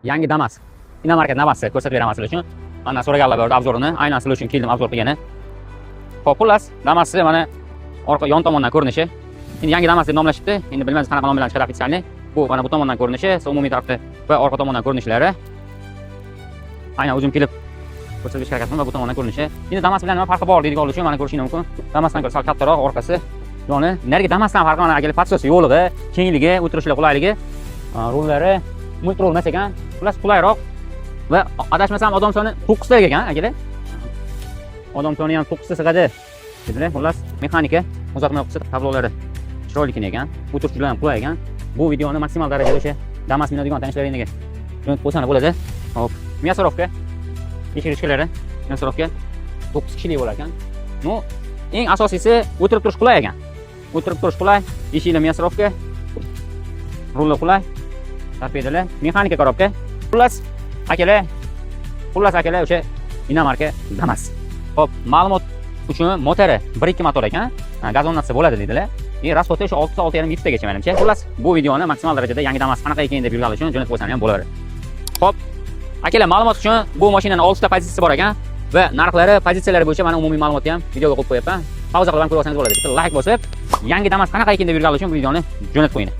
Yangi Damas. Inomarket Damas'ni ko'rsatib beraman sizlar uchun. Mana so'raganlar bor obzorini. Aynan sizlar uchun keldim obzor qilgani. Xo'p, xullas, Damas'ni mana orqa yon tomondan ko'rinishi. Endi yangi Damas deb nomlashibdi. Endi bilmaymiz qanaqa nom bilan chiqadi ofitsialni. Bu mana bu tomondan ko'rinishi, umumiy tarafda va orqa tomondan ko'rinishlari. Aynan o'zim kelib ko'rsatib berishga harakat qilaman va bu tomondan ko'rinishi. Endi Damas bilan nima farqi bor deydigan uchun mana ko'rishingiz mumkin. Damasdan ko'ra sal kattaroq orqasi. Yoni narigi Damasdan farqi mana akalar patsosi yo'lig'i, kengligi, o'tirishlar qulayligi, rullari multi roll emas ekan. Xullas qulayroq va adashmasam odam soni 9 taga ekan akalar. Odam soni ham 9 ta sig'adi. Dedilar, xullas mexanika, uzatma qilsa tablolari chiroyli ekan. O'tirish juda ham qulay ekan. Bu videoni maksimal darajada o'sha Damas minadigan tanishlaringiz jo'natib qo'ysangiz bo'ladi. Hop, мясоровка. Tekshirishkalari, мясоровка 9 kishilik bo'lar ekan. Ну, eng asosiysi o'tirib turish qulay ekan. O'tirib turish qulay, eshiklar мясоровка, rullar qulay, torpedalar, mexanika korobka. Xullas akalar o'sha inomarka Damas. Hop, ma'lumot uchun motori 1.2 motor ekan. Gazonasiya bo'ladi dedilar. Rasxoti o'sha 6.5 litrgacha menimcha. Xullas, bu videoni maksimal darajada yangi Damas qanaqa ekan deb yurganlar uchun jo'natib qo'ysam ham bo'laveradi. Hop, akalar, ma'lumot uchun bu mashinaning 6 ta pozitsiyasi bor ekan va narxlari, pozitsiyalari bo'yicha mana umumiy ma'lumotni ham videoga qo'yib qo'yapman. Pauza qilib ham ko'rib olsangiz bo'ladi. Bitta like bosib, yangi Damas qanaqa ekan deb yurganlar uchun bu videoni jo'natib qo'ying.